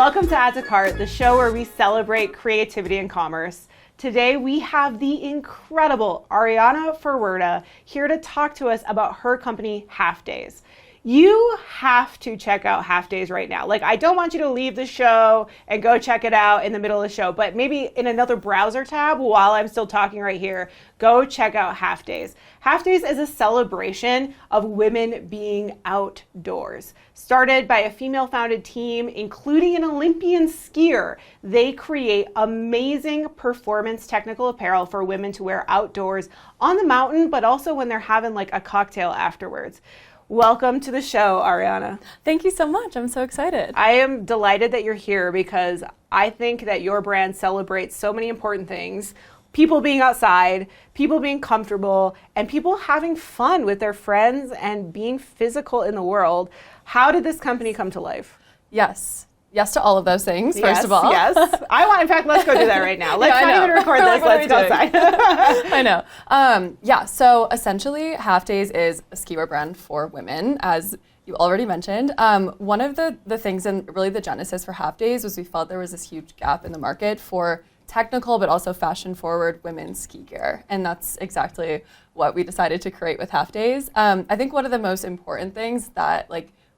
Welcome to Add to Cart, the show where we celebrate creativity and commerce. Today we have the incredible Ariana Ferwerda here to talk to us about her company, Halfdays. You have to check out Halfdays right now. Like, I don't want you to leave the show and go check it out in the middle of the show, but maybe in another browser tab while I'm still talking right here, go check out Halfdays. Halfdays is a celebration of women being outdoors. Started by a female-founded team, including an Olympian skier, they create amazing performance technical apparel for women to wear outdoors on the mountain, but also when they're having like a cocktail afterwards. Welcome to the show, Ariana. Thank you so much. I'm so excited. I am delighted that you're here because I think that your brand celebrates so many important things. People being outside, people being comfortable, and people having fun with their friends and being physical in the world. How did this company come to life? Yes. Yes to all of those things, first of all. Yes. In fact, let's go do that right now. Let's not even record this. Let's go outside. I know. So essentially, Halfdays is a skiwear brand for women, as you already mentioned. One of the things, and really the genesis for Halfdays, was we felt there was this huge gap in the market for technical but also fashion-forward women's ski gear. And that's exactly what we decided to create with Halfdays. I think one of the most important things that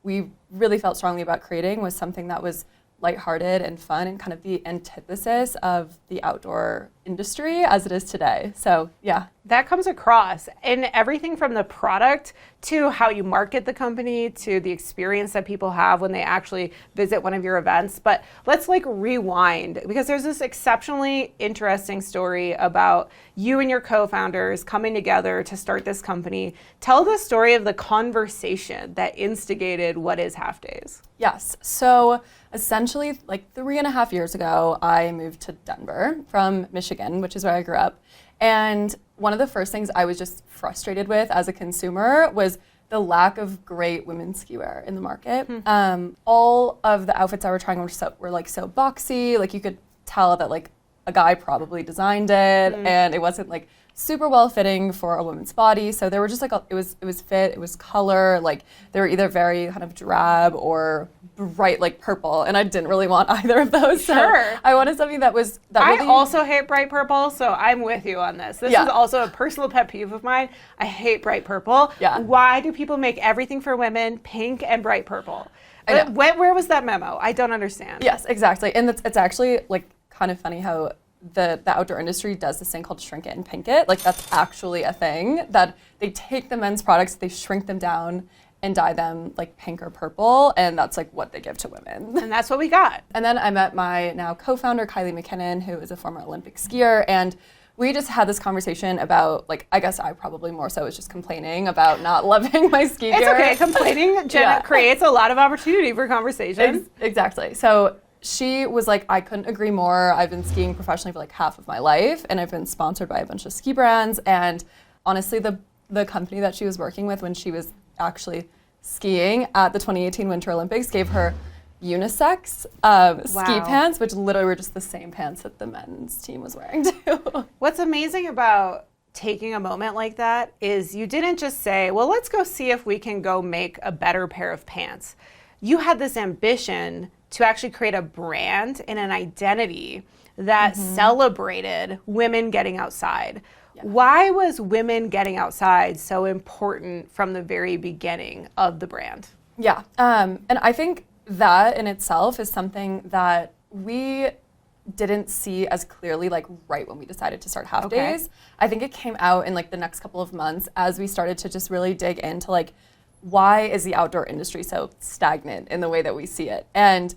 we really felt strongly about creating was something that was lighthearted and fun and kind of the antithesis of the outdoor industry as it is today. So yeah. That comes across in everything from the product to how you market the company to the experience that people have when they actually visit one of your events. But let's rewind, because there's this exceptionally interesting story about you and your co-founders coming together to start this company. Tell the story of the conversation that instigated what is Halfdays. Yes. So essentially, 3.5 years ago, I moved to Denver from Michigan, which is where I grew up. And one of the first things I was just frustrated with as a consumer was the lack of great women's skiwear in the market. All of the outfits I were trying were so boxy. You could tell that a guy probably designed it, and it wasn't super well fitting for a woman's body. So there were just it was fit, it was color, they were either very kind of drab or bright purple, and I didn't really want either of those. Sure. So I wanted something that was I also hate bright purple, so I'm with you on this. This is also a personal pet peeve of mine. I hate bright purple. Yeah. Why do people make everything for women pink and bright purple? Where was that memo? I don't understand. Yes, exactly. And it's actually kind of funny how the outdoor industry does this thing called shrink it and pink it. That's actually a thing that they take the men's products, they shrink them down and dye them pink or purple, and that's what they give to women. And that's what we got. And then I met my now co-founder, Kylie McKinnon, who is a former Olympic skier, and we just had this conversation about, I guess I probably more so was just complaining about not loving my ski gear. It's okay, complaining creates a lot of opportunity for conversation. Exactly. So she was I couldn't agree more. I've been skiing professionally for half of my life, and I've been sponsored by a bunch of ski brands. And honestly, the company that she was working with when she was actually skiing at the 2018 Winter Olympics gave her unisex ski pants, which literally were just the same pants that the men's team was wearing too. What's amazing about taking a moment like that is you didn't just say, well, let's go see if we can go make a better pair of pants. You had this ambition to actually create a brand and an identity that celebrated women getting outside. Yeah. Why was women getting outside so important from the very beginning of the brand? Yeah, and I think that in itself is something that we didn't see as clearly right when we decided to start Halfdays. Okay. I think it came out in the next couple of months as we started to just really dig into why is the outdoor industry so stagnant in the way that we see it? And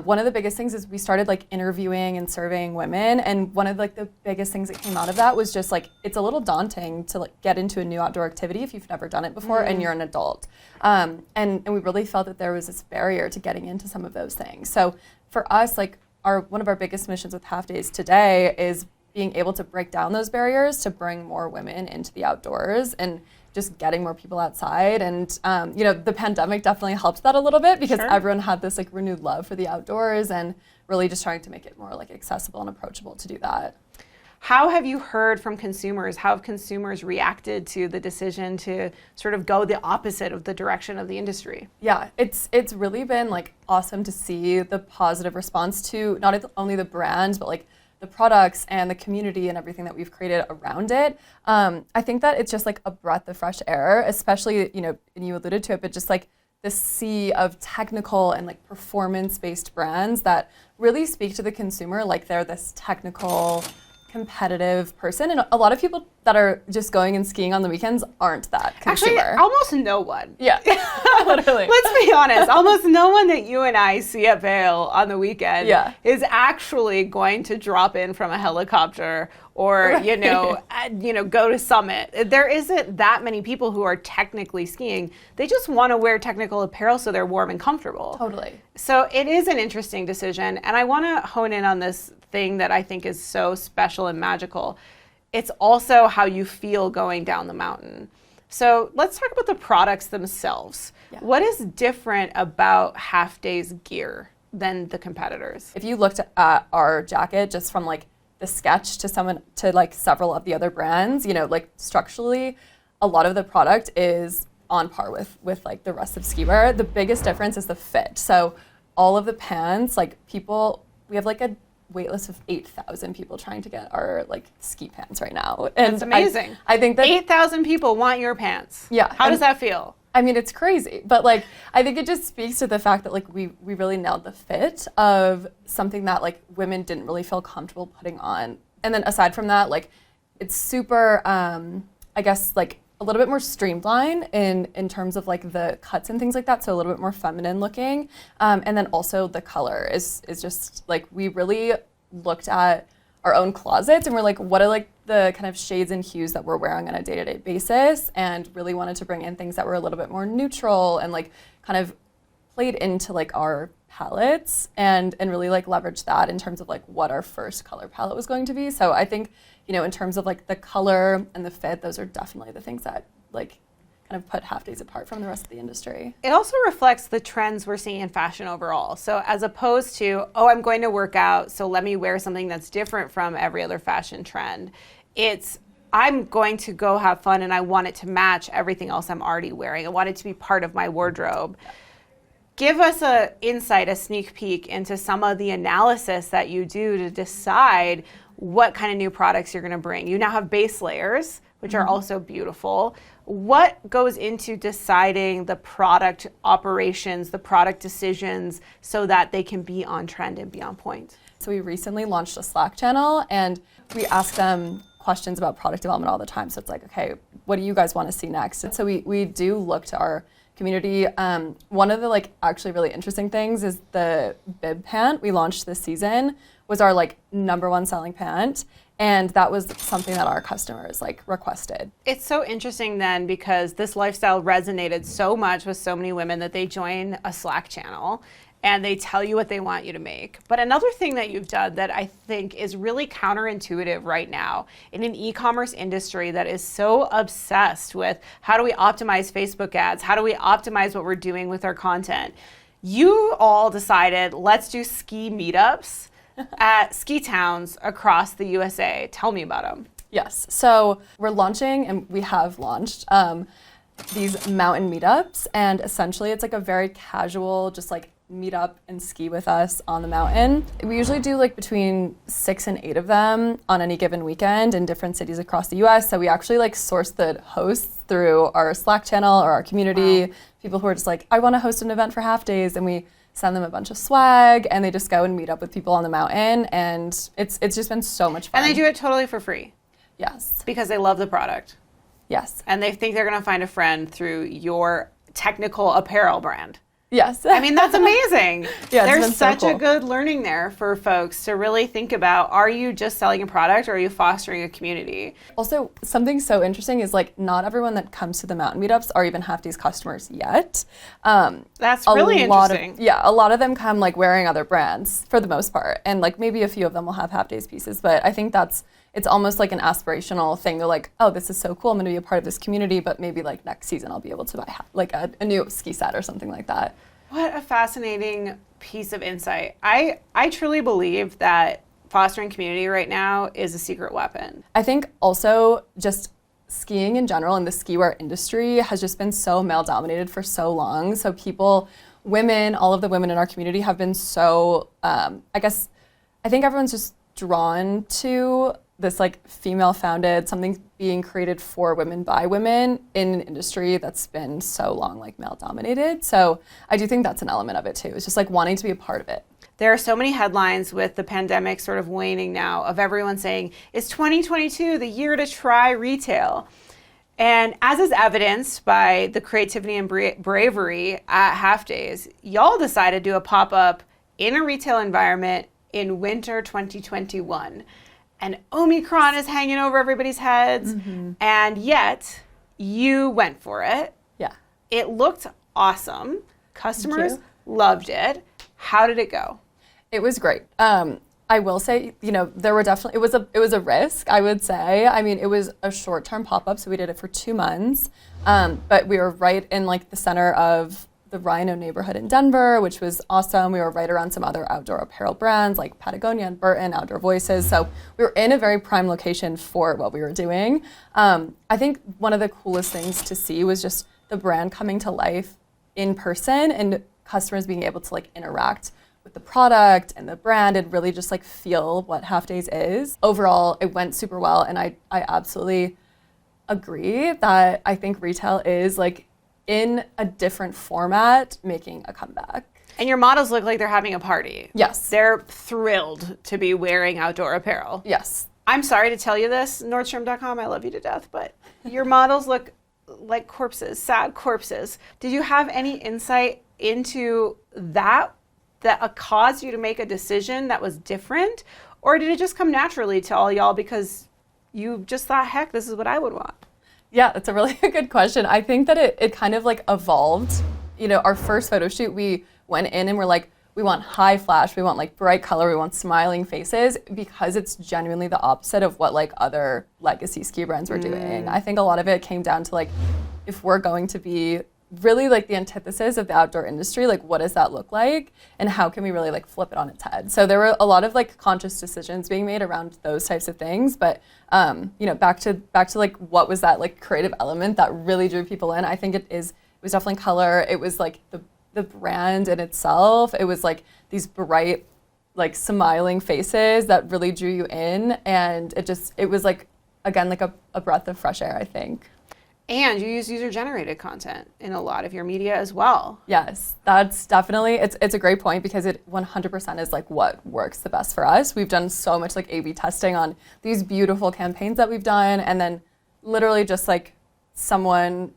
one of the biggest things is we started interviewing and surveying women, and one of the biggest things that came out of that was just it's a little daunting to get into a new outdoor activity if you've never done it before and you're an adult. And we really felt that there was this barrier to getting into some of those things. So for us, one of our biggest missions with Halfdays today is being able to break down those barriers to bring more women into the outdoors and just getting more people outside. And the pandemic definitely helped that a little bit because everyone had this renewed love for the outdoors, and really just trying to make it more accessible and approachable to do that. How have you heard from consumers? How have consumers reacted to the decision to sort of go the opposite of the direction of the industry? Yeah, it's really been like awesome to see the positive response to not only the brand, but like the products and the community and everything that we've created around it. I think that it's just like a breath of fresh air, especially, you know, and you alluded to it, but just like the sea of technical and like performance-based brands that really speak to the consumer like they're this technical, competitive person. And a lot of people that are just going and skiing on the weekends aren't that consumer. Actually, almost no one. Yeah, literally. Let's be honest. Almost no one that you and I see at Vail on the weekend is actually going to drop in from a helicopter or, you know, go to Summit. There isn't that many people who are technically skiing. They just want to wear technical apparel so they're warm and comfortable. Totally. So it is an interesting decision. And I want to hone in on this thing that I think is so special and magical. It's also how you feel going down the mountain. So let's talk about the products themselves. Yeah. What is different about Halfdays gear than the competitors? If you looked at our jacket just from like the sketch to like several of the other brands, you know, like structurally, a lot of the product is on par with like the rest of ski wear. The biggest difference is the fit. So all of the pants, like we have like a wait list of 8,000 people trying to get our like ski pants right now. And that's amazing. I think that 8,000 people want your pants. Yeah. How does that feel? I mean, it's crazy, but like, I think it just speaks to the fact that like we really nailed the fit of something that like women didn't really feel comfortable putting on. And then aside from that, like it's super, I guess like a little bit more streamlined in terms of like the cuts and things like that. So a little bit more feminine looking. And then also the color is just like, we really looked at our own closets and we're like, what are like the kind of shades and hues that we're wearing on a day-to-day basis, and really wanted to bring in things that were a little bit more neutral and like kind of played into like our palettes and really like leverage that in terms of like what our first color palette was going to be. So I think, you know, in terms of like the color and the fit, those are definitely the things that like kind of put Halfdays apart from the rest of the industry. It also reflects the trends we're seeing in fashion overall. So as opposed to, oh, I'm going to work out, so let me wear something that's different from every other fashion trend. It's, I'm going to go have fun and I want it to match everything else I'm already wearing. I want it to be part of my wardrobe. Give us a insight, a sneak peek into some of the analysis that you do to decide what kind of new products you're going to bring. You now have base layers, which are also beautiful. What goes into deciding the product operations, the product decisions, so that they can be on trend and be on point? So we recently launched a Slack channel and we ask them questions about product development all the time. So it's like, okay, what do you guys want to see next? And so we do look to our community. One of the like actually really interesting things is the bib pant we launched this season was our like #1 selling pant. And that was something that our customers like requested. It's so interesting then because this lifestyle resonated so much with so many women that they join a Slack channel and they tell you what they want you to make. But another thing that you've done that I think is really counterintuitive right now in an e-commerce industry that is so obsessed with how do we optimize Facebook ads? How do we optimize what we're doing with our content? You all decided, let's do ski meetups at ski towns across the USA. Tell me about them. Yes, so we're launching, and we have launched these mountain meetups, and essentially it's like a very casual, just like meet up and ski with us on the mountain. We usually do like between 6 and 8 of them on any given weekend in different cities across the US. So we actually like source the hosts through our Slack channel or our community, people who are just like, I want to host an event for Halfdays, and we send them a bunch of swag and they just go and meet up with people on the mountain, and it's just been so much fun. And they do it totally for free. Yes. Because they love the product. Yes. And they think they're going to find a friend through your technical apparel brand. Yes. I mean, that's amazing. Yeah, there's such so cool. a good learning there for folks to really think about, are you just selling a product or are you fostering a community? Also, something so interesting is like not everyone that comes to the mountain meetups are even Halfdays customers yet. That's really interesting. A lot of them come like wearing other brands for the most part. And like maybe a few of them will have Halfdays pieces, but I think it's almost like an aspirational thing. They're like, oh, this is so cool. I'm going to be a part of this community, but maybe like next season I'll be able to buy like a new ski set or something like that. What a fascinating piece of insight. I truly believe that fostering community right now is a secret weapon. I think also just skiing in general and the ski wear industry has just been so male dominated for so long. So women, all of the women in our community have been so, I think everyone's just drawn to this like female founded, something being created for women by women in an industry that's been so long like male dominated. So I do think that's an element of it too. It's just like wanting to be a part of it. There are so many headlines with the pandemic sort of waning now of everyone saying, is 2022 the year to try retail? And as is evidenced by the creativity and bravery at Halfdays, y'all decided to do a pop-up in a retail environment in winter 2021. And Omicron is hanging over everybody's heads. Mm-hmm. And yet you went for it. Yeah. It looked awesome. Customers loved it. How did it go? It was great. I will say, there were definitely, it was a risk, I would say. I mean, it was a short-term pop-up, so we did it for 2 months. But we were right in like the center of the Rhino neighborhood in Denver, which was awesome. We were right around some other outdoor apparel brands like Patagonia and Burton, Outdoor Voices. So we were in a very prime location for what we were doing. I think one of the coolest things to see was just the brand coming to life in person and customers being able to like interact with the product and the brand and really just like feel what Halfdays is. Overall, it went super well, and I absolutely agree that I think retail is like in a different format making a comeback. And your models look like they're having a party. Yes. They're thrilled to be wearing outdoor apparel. Yes. I'm sorry to tell you this, Nordstrom.com, I love you to death, but your models look like corpses, sad corpses. Did you have any insight into that caused you to make a decision that was different? Or did it just come naturally to all y'all because you just thought, heck, this is what I would want? Yeah, that's a really good question. I think that it kind of like evolved. Our first photo shoot, we went in and we're like, we want high flash, we want like bright color, we want smiling faces, because it's genuinely the opposite of what like other legacy ski brands were doing. I think a lot of it came down to like, if we're going to be really like the antithesis of the outdoor industry, like what does that look like and how can we really like flip it on its head? So there were a lot of like conscious decisions being made around those types of things, but back to like what was that like creative element that really drew people in? I think it was definitely color. It was like the brand in itself. It was like these bright like smiling faces that really drew you in, and it was like, again, like a breath of fresh air, I think. And you use user-generated content in a lot of your media as well. Yes, that's definitely, it's a great point because it 100% is like what works the best for us. We've done so much like A/B testing on these beautiful campaigns that we've done, and then literally just like someone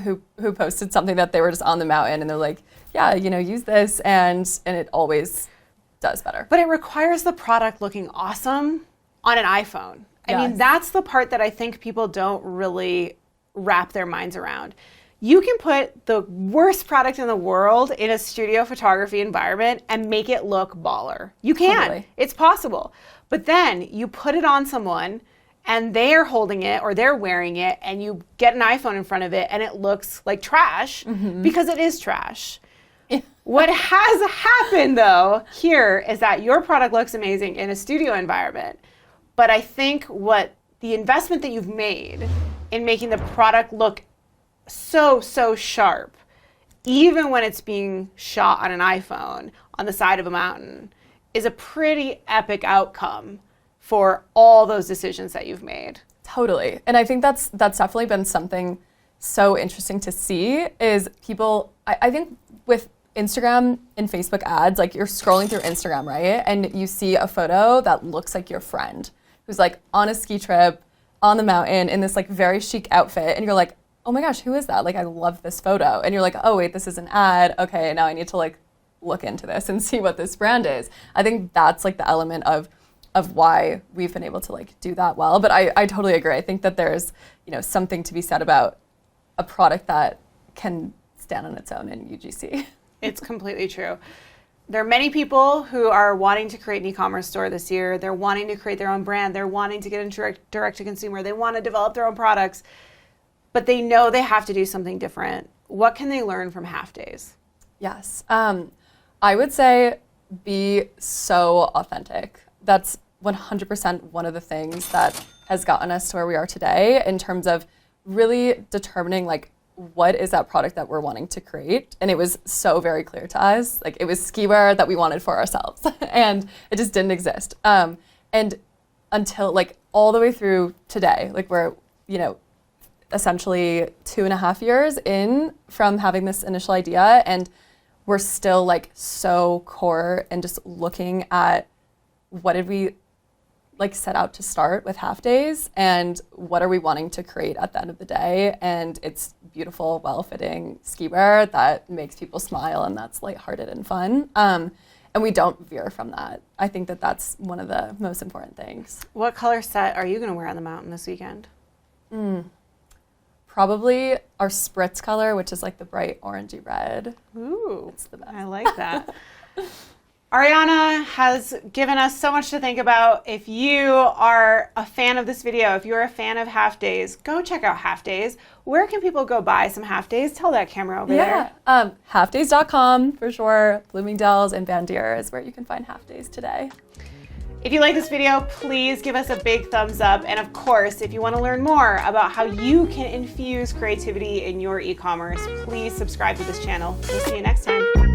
who posted something that they were just on the mountain and they're like, yeah, use this, and it always does better. But it requires the product looking awesome on an iPhone. I mean, that's the part that I think people don't really wrap their minds around. You can put the worst product in the world in a studio photography environment and make it look baller. You can. Totally. It's possible. But then you put it on someone and they're holding it or they're wearing it, and you get an iPhone in front of it and it looks like trash because it is trash. What has happened though here is that your product looks amazing in a studio environment. But I think what the investment that you've made in making the product look so sharp, even when it's being shot on an iPhone on the side of a mountain, is a pretty epic outcome for all those decisions that you've made. Totally. And I think that's definitely been something so interesting to see is people, I think with Instagram and Facebook ads, like you're scrolling through Instagram, right? And you see a photo that looks like your friend who's like on a ski trip on the mountain in this like very chic outfit, and you're like, oh my gosh, who is that? Like, I love this photo. And you're like, oh wait, this is an ad. Okay, now I need to like look into this and see what this brand is. I think that's like the element of why we've been able to like do that well. But I totally agree. I think that there's, something to be said about a product that can stand on its own in UGC. It's completely true. There are many people who are wanting to create an e-commerce store this year. They're wanting to create their own brand. They're wanting to get into direct to consumer. They want to develop their own products, but they know they have to do something different. What can they learn from Halfdays? Yes. I would say be so authentic. That's 100% one of the things that has gotten us to where we are today in terms of really determining like what is that product that we're wanting to create. And it was so very clear to us. Like it was ski wear that we wanted for ourselves and it just didn't exist. And until like all the way through today, like we're, you know, essentially 2.5 years in from having this initial idea, and we're still like so core and just looking at what did we like set out to start with Halfdays and what are we wanting to create at the end of the day. And it's beautiful, well-fitting ski wear that makes people smile and that's lighthearted and fun. And we don't veer from that. I think that that's one of the most important things. What color set are you going to wear on the mountain this weekend? Probably our spritz color, which is like the bright orangey red. Ooh, it's the best. I like that. Arianna has given us so much to think about. If you are a fan of this video, if you're a fan of Halfdays, go check out Halfdays. Where can people go buy some Halfdays? Tell that camera over there. Halfdays.com for sure. Bloomingdale's and Van Deer is where you can find Halfdays today. If you like this video, please give us a big thumbs up. And of course, if you want to learn more about how you can infuse creativity in your e-commerce, please subscribe to this channel. We'll see you next time.